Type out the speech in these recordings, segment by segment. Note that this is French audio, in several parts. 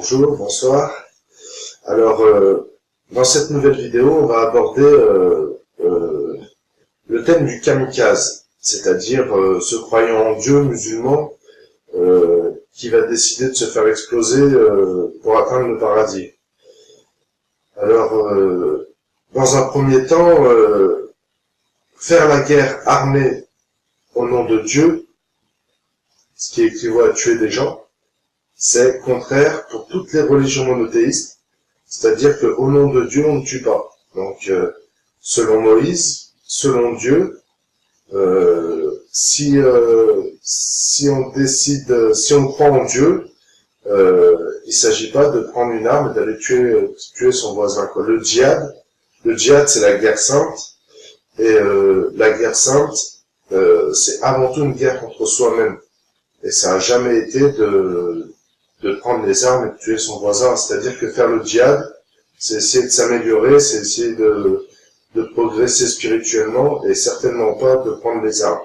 Bonjour, bonsoir. Alors, dans cette nouvelle vidéo, on va aborder le thème du kamikaze, c'est-à-dire ce croyant en Dieu musulman qui va décider de se faire exploser pour atteindre le paradis. Alors, dans un premier temps, faire la guerre armée au nom de Dieu, ce qui équivaut à tuer des gens, c'est contraire pour toutes les religions monothéistes, c'est-à-dire qu'au nom de Dieu, on ne tue pas. Donc, selon Moïse, selon Dieu, si on décide, si on croit en Dieu, il s'agit pas de prendre une arme et d'aller tuer son voisin, quoi. Le djihad, c'est la guerre sainte, et la guerre sainte, c'est avant tout une guerre contre soi-même. Et ça a jamais été de prendre les armes et de tuer son voisin. C'est-à-dire que faire le djihad, c'est essayer de s'améliorer, c'est essayer de progresser spirituellement, et certainement pas de prendre les armes.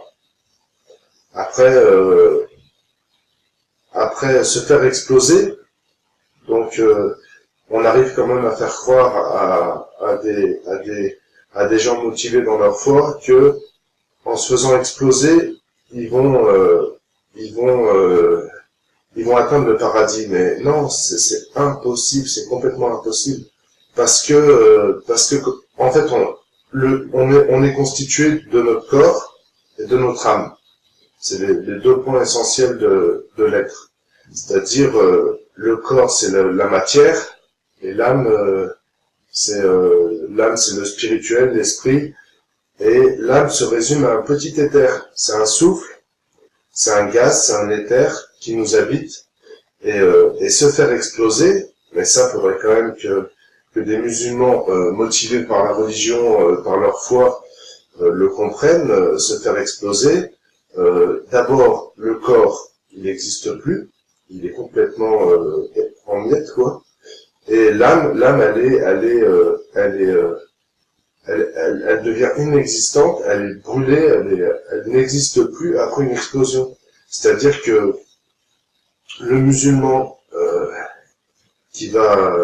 Après se faire exploser, donc on arrive quand même à faire croire à des gens motivés dans leur foi que en se faisant exploser, ils vont atteindre le paradis. Mais non, c'est impossible, c'est complètement impossible, parce que en fait on est constitué de notre corps et de notre âme. C'est les deux points essentiels de l'être. C'est-à-dire le corps c'est la matière, et l'âme c'est le spirituel, l'esprit, et l'âme se résume à un petit éther. C'est un souffle, c'est un gaz, c'est un éther qui nous habite, et se faire exploser, mais ça faudrait quand même que des musulmans motivés par la religion, par leur foi, le comprennent. Se faire exploser, d'abord le corps il n'existe plus, il est complètement en miettes, quoi, et l'âme elle devient inexistante, elle est brûlée, elle n'existe plus après une explosion. C'est-à-dire que le musulman qui va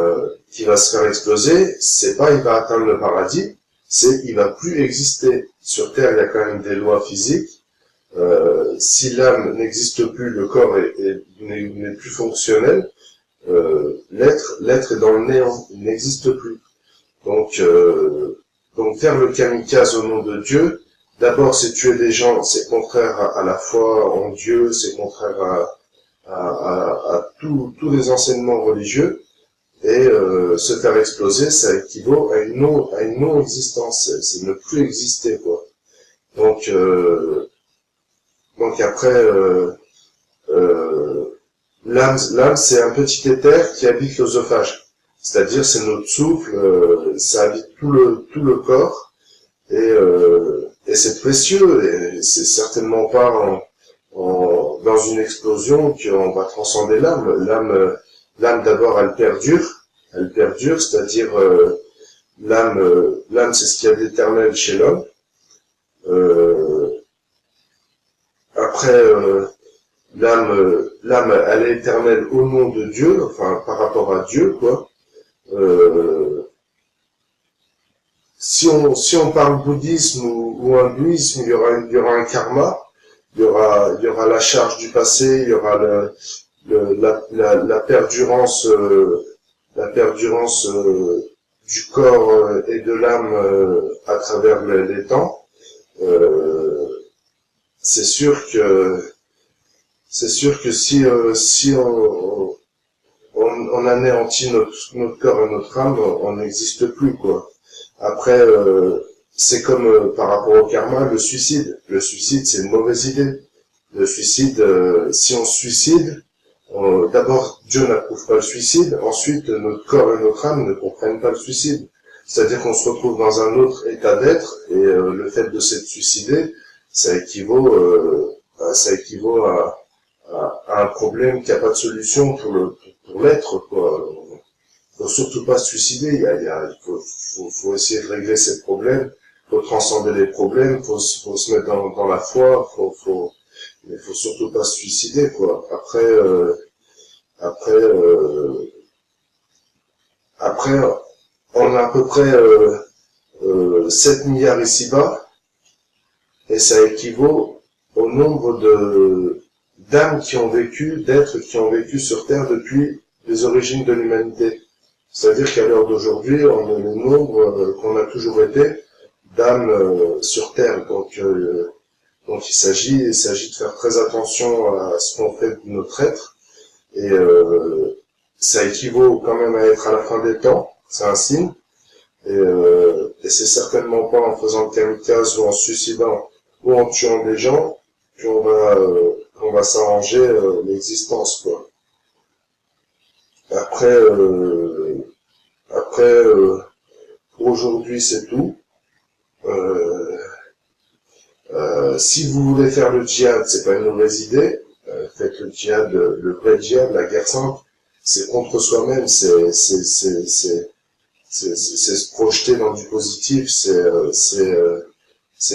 se faire exploser, c'est pas il va atteindre le paradis, c'est il va plus exister. Sur Terre, il y a quand même des lois physiques. Si l'âme n'existe plus, le corps n'est plus fonctionnel, l'être est dans le néant, il n'existe plus. Donc faire le kamikaze au nom de Dieu, d'abord c'est tuer des gens, c'est contraire à la foi en Dieu, c'est contraire à tous les enseignements religieux, et se faire exploser, ça équivaut à une non-existence, c'est ne plus exister, quoi. Donc après, l'âme c'est un petit éther qui habite l'œsophage, c'est-à-dire c'est notre souffle, ça habite tout le corps, et c'est précieux, et c'est certainement pas dans une explosion qu'on va transcender l'âme. L'âme d'abord elle perdure, c'est-à-dire l'âme c'est ce qu'il y a d'éternel chez l'homme. Après l'âme elle est éternelle au nom de Dieu, enfin par rapport à Dieu, quoi. Si on parle bouddhisme ou hindouisme, il y aura un karma, il y aura la charge du passé, il y aura la perdurance du corps et de l'âme à travers les temps. C'est sûr que si on anéantit notre corps et notre âme, on n'existe plus, quoi. Après, c'est comme par rapport au karma, le suicide. Le suicide, c'est une mauvaise idée. Le suicide, si on se suicide, d'abord, Dieu n'approuve pas le suicide, ensuite, notre corps et notre âme ne comprennent pas le suicide. C'est-à-dire qu'on se retrouve dans un autre état d'être, et le fait de s'être suicidé, ça équivaut à un problème qui n'a pas de solution pour l'être, quoi. Faut surtout pas se suicider, il faut essayer de régler ces problèmes, faut transcender les problèmes, faut se mettre dans la foi, mais faut surtout pas se suicider, quoi. Après, Après, on a à peu près 7 milliards ici-bas, et ça équivaut au nombre d'âmes qui ont vécu, d'êtres qui ont vécu sur Terre depuis les origines de l'humanité. C'est-à-dire qu'à l'heure d'aujourd'hui, on est le nombre qu'on a toujours été d'âmes sur Terre. Donc il s'agit de faire très attention à ce qu'on fait de notre être. Et ça équivaut quand même à être à la fin des temps. C'est un signe. Et c'est certainement pas en faisant le kamikaze ou en se suicidant ou en tuant des gens qu'on va s'arranger l'existence, quoi. Après, pour aujourd'hui, c'est tout. Euh, Si vous voulez faire le djihad, c'est pas une mauvaise idée. Faites le djihad, le vrai djihad, la guerre sainte, c'est contre soi-même, c'est se projeter dans du positif, c'est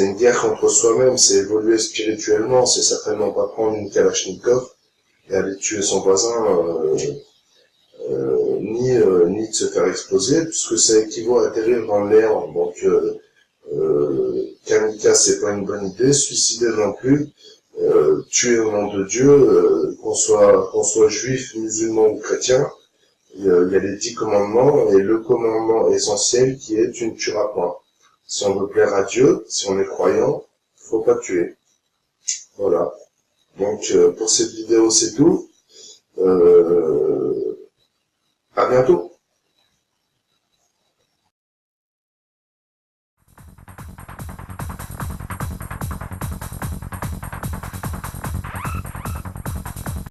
une guerre contre soi-même, c'est évoluer spirituellement, c'est certainement pas prendre une Kalachnikov et aller tuer son voisin, ni de se faire exploser, puisque ça équivaut à atterrir dans le néant. Donc, kamikaze, c'est pas une bonne idée, suicider non plus, tuer au nom de Dieu, qu'on soit juif, musulman ou chrétien. Il y a les 10 commandements et le commandement essentiel qui est tu ne tueras point. Si on veut plaire à Dieu, si on est croyant, faut pas tuer. Voilà. Donc pour cette vidéo c'est tout. À bientôt.